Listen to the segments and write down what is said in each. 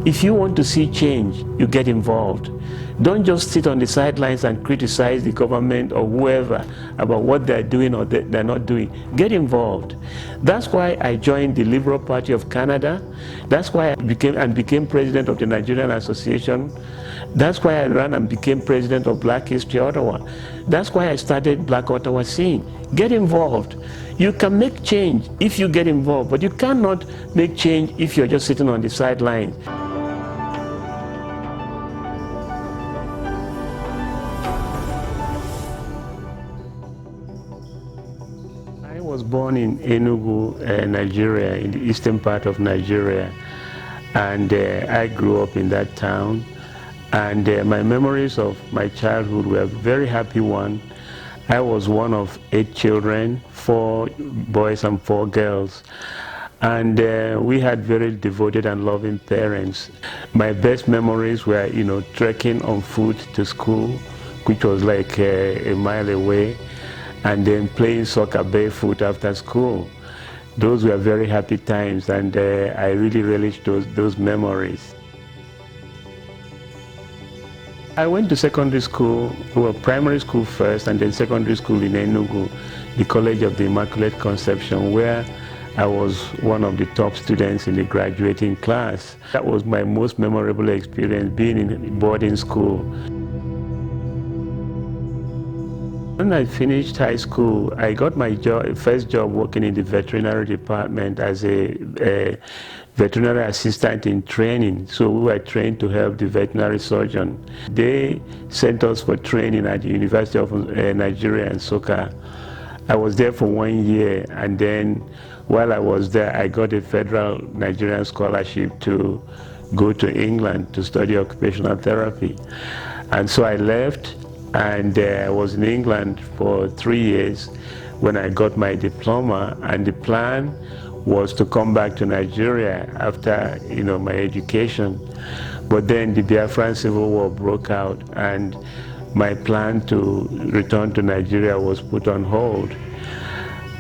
If you want to see change, you get involved. Don't just sit on the sidelines and criticize the government or whoever about what they're doing or they're not doing. Get involved. That's why I joined the Liberal Party of Canada. That's why I became president of the Nigerian Association. That's why I ran and became president of Black History Ottawa. That's why I started Black Ottawa Scene. Get involved. You can make change if you get involved, but you cannot make change if you're just sitting on the sidelines. I was born in Enugu, Nigeria, in the eastern part of Nigeria, and I grew up in that town. And my memories of my childhood were a very happy one. I was one of 8 children, 4 boys and 4 girls. And we had very devoted and loving parents. My best memories were, trekking on foot to school, which was like a mile away, and then playing soccer barefoot after school. Those were very happy times, and I really relished those memories. I went to secondary school, well, primary school first, and then secondary school in Enugu, the College of the Immaculate Conception, where I was one of the top students in the graduating class. That was my most memorable experience, being in boarding school. When I finished high school, I got my first job working in the veterinary department as a veterinary assistant in training. So we were trained to help the veterinary surgeon. They sent us for training at the University of Nigeria in Nsukka. I was there for 1 year, and then while I was there, I got a federal Nigerian scholarship to go to England to study occupational therapy. And so I left, and I was in England for 3 years when I got my diploma, and the plan was to come back to Nigeria after my education. But then the Biafran Civil War broke out, and my plan to return to Nigeria was put on hold.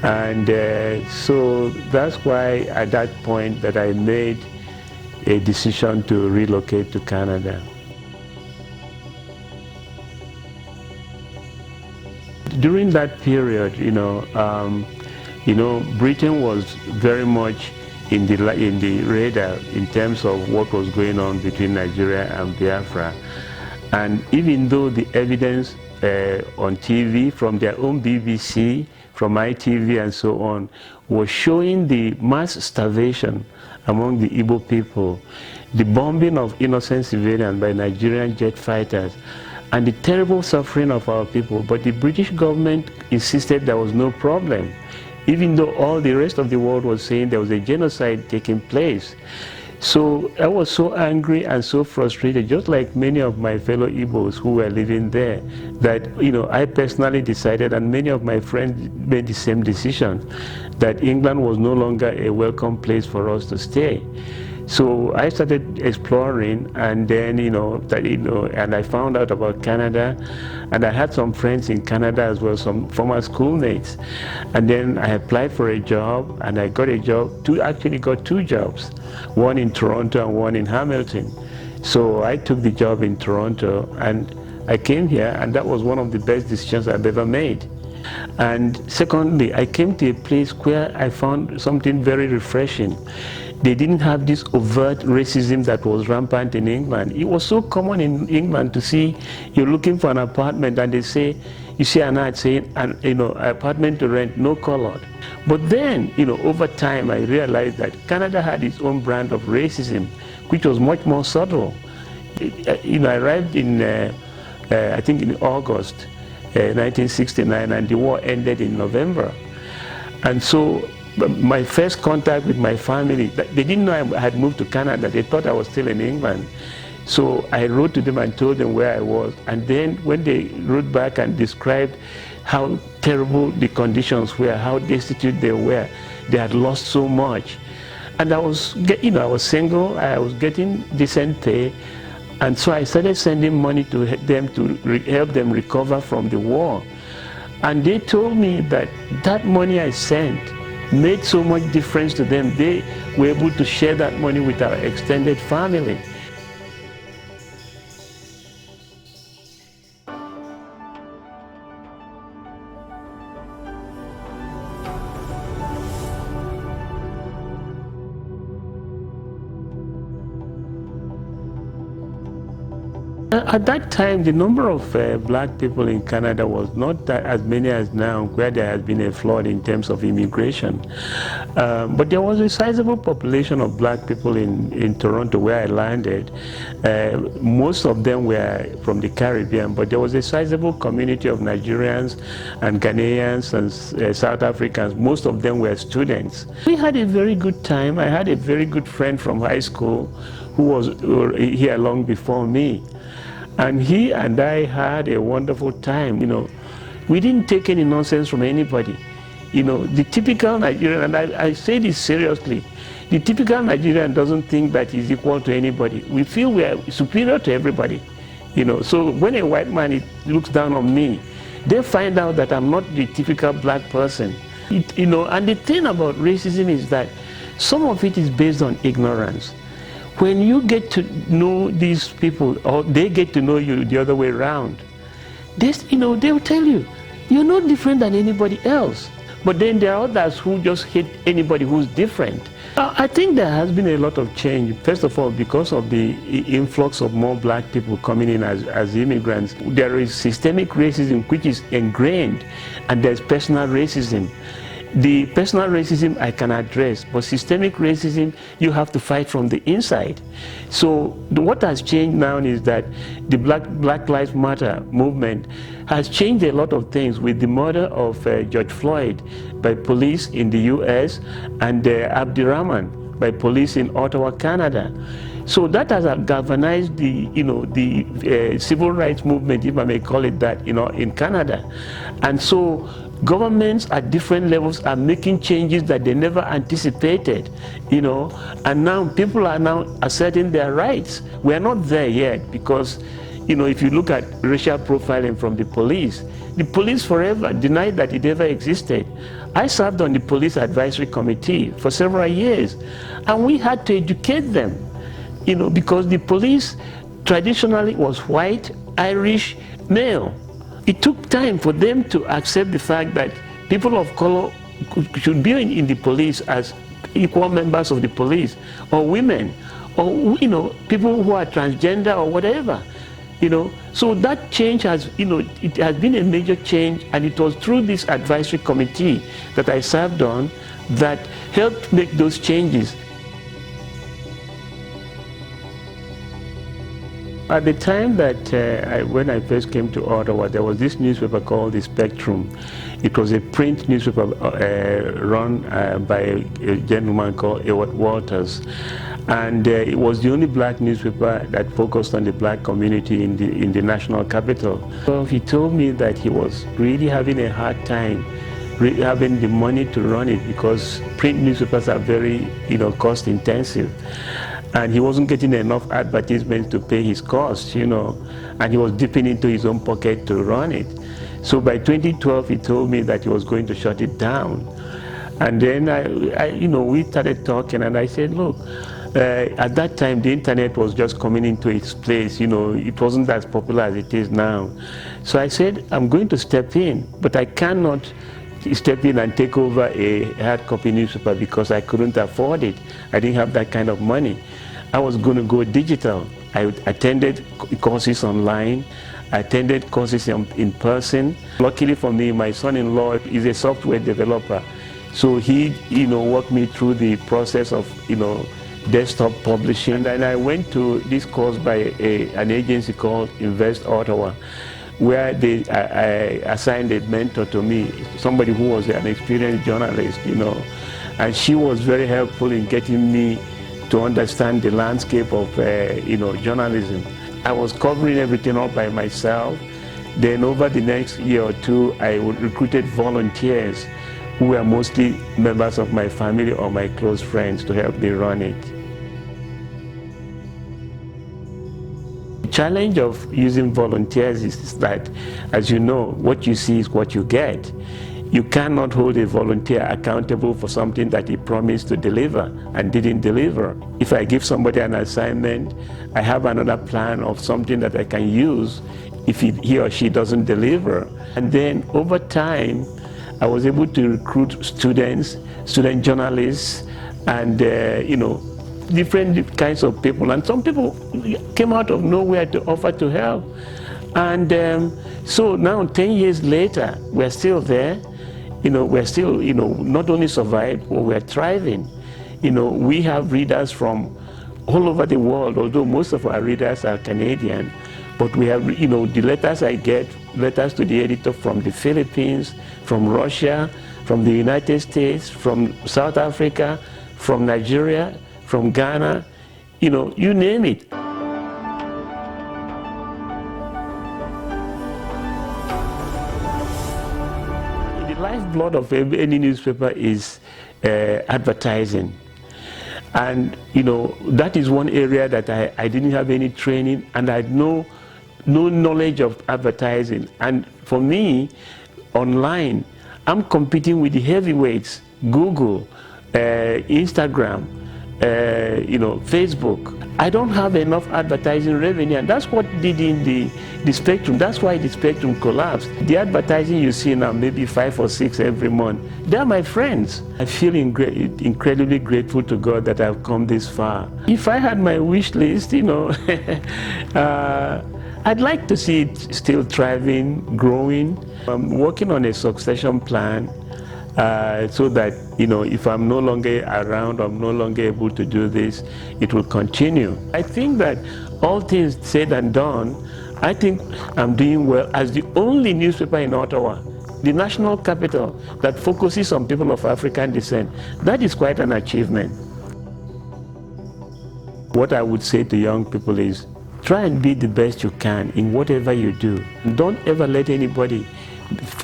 And so that's why at that point that I made a decision to relocate to Canada. During that period, Britain was very much in the radar in terms of what was going on between Nigeria and Biafra. And even though the evidence on TV from their own BBC, from ITV and so on, was showing the mass starvation among the Igbo people, the bombing of innocent civilians by Nigerian jet fighters, and the terrible suffering of our people, but the British government insisted there was no problem, even though all the rest of the world was saying there was a genocide taking place. So I was so angry and so frustrated, just like many of my fellow Igbos who were living there, that I personally decided, and many of my friends made the same decision, that England was no longer a welcome place for us to stay. So I started exploring, and then and I found out about Canada, and I had some friends in Canada as well, some former schoolmates. And then I applied for a job, and I got a job. Actually got 2 jobs, one in Toronto and one in Hamilton. So I took the job in Toronto, and I came here, and that was one of the best decisions I've ever made. And secondly, I came to a place where I found something very refreshing. They didn't have this overt racism that was rampant in England. It was so common in England to see you're looking for an apartment, and they say, you see an ad saying, apartment to rent, no colored. But then, over time, I realized that Canada had its own brand of racism, which was much more subtle. I arrived in, I think in August 1969, and the war ended in November. And so my first contact with my family, they didn't know I had moved to Canada. They thought I was still in England. So I wrote to them and told them where I was. And then when they wrote back and described how terrible the conditions were, how destitute they were, they had lost so much. And I was, I was single, I was getting decent pay. And so I started sending money to them to help them recover from the war. And they told me that that money I sent made so much difference to them. They were able to share that money with our extended family. At that time, the number of black people in Canada was not as many as now, where there has been a flood in terms of immigration. But there was a sizable population of black people in Toronto, where I landed. Most of them were from the Caribbean, but there was a sizable community of Nigerians and Ghanaians and South Africans. Most of them were students. We had a very good time. I had a very good friend from high school who was here long before me. And he and I had a wonderful time. You know, we didn't take any nonsense from anybody. You know, the typical Nigerian, and I say this seriously, the typical Nigerian doesn't think that he's equal to anybody. We feel we are superior to everybody. You know, so when a white man looks down on me, they find out that I'm not the typical black person. You know, and the thing about racism is that some of it is based on ignorance. When you get to know these people, or they get to know you the other way around, you know, they'll tell you, you're not different than anybody else. But then there are others who just hate anybody who's different. I think there has been a lot of change, first of all, because of the influx of more black people coming in as immigrants. There is systemic racism, which is ingrained, and there's personal racism. The personal racism I can address, but systemic racism you have to fight from the inside. So what has changed now is that the Black Lives Matter movement has changed a lot of things, with the murder of George Floyd by police in the US and Abdirahman by police in Ottawa, Canada. So that has galvanized the, you know, the civil rights movement, if I may call it that, you know, in Canada. And so governments at different levels are making changes that they never anticipated, you know, and now people are now asserting their rights. We are not there yet because, you know, if you look at racial profiling from the police forever denied that it ever existed. I served on the police advisory committee for several years, and we had to educate them, you know, because the police traditionally was white, Irish, male. It took time for them to accept the fact that people of color should be in the police as equal members of the police, or women, or, you know, people who are transgender or whatever, you know. So that change has, you know, it has been a major change, and it was through this advisory committee that I served on that helped make those changes. At the time that when I first came to Ottawa, there was this newspaper called The Spectrum. It was a print newspaper run by a gentleman called Ewart Walters. And it was the only black newspaper that focused on the black community in the national capital. So he told me that he was really having a hard time having the money to run it, because print newspapers are very, you know, cost intensive. And he wasn't getting enough advertisements to pay his costs, you know, and he was dipping into his own pocket to run it. So by 2012, he told me that he was going to shut it down. And then you know, we started talking, and I said, look, at that time, the internet was just coming into its place, you know, it wasn't as popular as it is now. So I said, I'm going to step in, but I cannot step in and take over a hard copy newspaper because I couldn't afford it. I didn't have that kind of money. I was going to go digital. I attended courses online, I attended courses in person. Luckily for me, my son-in-law is a software developer. So he, you know, walked me through the process of, you know, desktop publishing. And then I went to this course by an agency called Invest Ottawa, where I assigned a mentor to me, somebody who was an experienced journalist, you know, and she was very helpful in getting me to understand the landscape of, you know, journalism. I was covering everything all by myself. Then over the next year or two, I recruited volunteers who were mostly members of my family or my close friends to help me run it. The challenge of using volunteers is that, as you know, what you see is what you get. You cannot hold a volunteer accountable for something that he promised to deliver and didn't deliver. If I give somebody an assignment, I have another plan of something that I can use if he or she doesn't deliver. And then over time, I was able to recruit students, student journalists, and you know, different kinds of people, and some people came out of nowhere to offer to help. And so now 10 years later, we're still there. We're still, not only survived, but we're thriving. We have readers from all over the world, although most of our readers are Canadian. But we have, the letters I get, letters to the editor from the Philippines, from Russia, from the United States, from South Africa, from Nigeria, from Ghana, you name it. The lifeblood of any newspaper is advertising. And that is one area that I didn't have any training, and I had no knowledge of advertising. And for me, online, I'm competing with the heavyweights, Google, Instagram, Facebook. I don't have enough advertising revenue, and that's what did in the Spectrum. That's why the Spectrum collapsed. The advertising you see now, maybe 5 or 6 every month, they're my friends. I feel incredibly grateful to God that I've come this far. If I had my wish list, I'd like to see it still thriving, growing. I'm working on a succession plan so that, if I'm no longer around, I'm no longer able to do this, it will continue. I think that all things said and done, I think I'm doing well as the only newspaper in Ottawa, the national capital, that focuses on people of African descent. That is quite an achievement. What I would say to young people is, try and be the best you can in whatever you do. Don't ever let anybody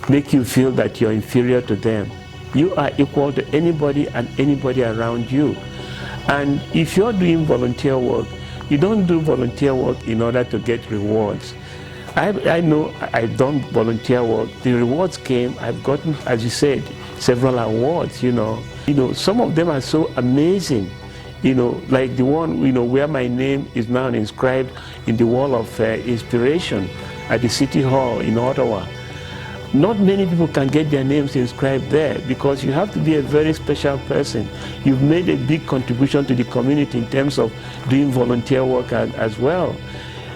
make you feel that you're inferior to them. You are equal to anybody and anybody around you. And if you're doing volunteer work, you don't do volunteer work in order to get rewards. I know I've done volunteer work. The rewards came, I've gotten, as you said, several awards, Some of them are so amazing. Like the one, where my name is now inscribed in the wall of inspiration at the City Hall in Ottawa. Not many people can get their names inscribed there because you have to be a very special person. You've made a big contribution to the community in terms of doing volunteer work as well.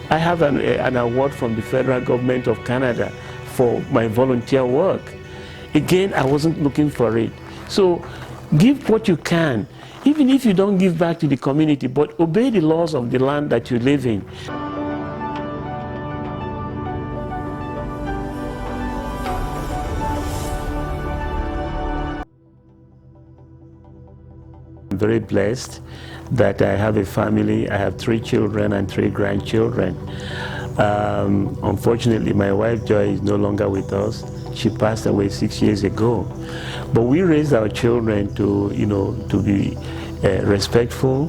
I have an award from the federal government of Canada for my volunteer work. Again, I wasn't looking for it. So give what you can. Even if you don't give back to the community, but obey the laws of the land that you live in. I'm very blessed that I have a family. I have 3 children and 3 grandchildren. Unfortunately, my wife Joy is no longer with us. She passed away 6 years ago. But we raised our children to be respectful,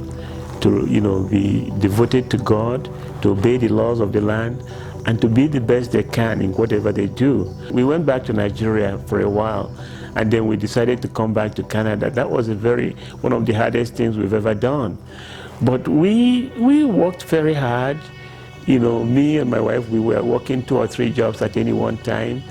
to be devoted to God, to obey the laws of the land, and to be the best they can in whatever they do. We went back to Nigeria for a while, and then we decided to come back to Canada. That was one of the hardest things we've ever done. But we worked very hard. Me and my wife, we were working 2 or 3 jobs at any one time,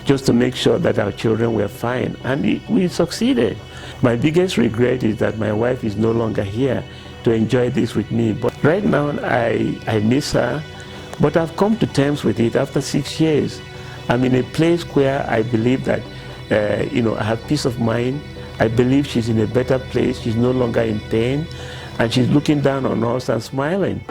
just to make sure that our children were fine, and we succeeded. My biggest regret is that my wife is no longer here to enjoy this with me. But right now, I miss her, but I've come to terms with it after 6 years. I'm in a place where I believe that, I have peace of mind. I believe she's in a better place. She's no longer in pain, and she's looking down on us and smiling.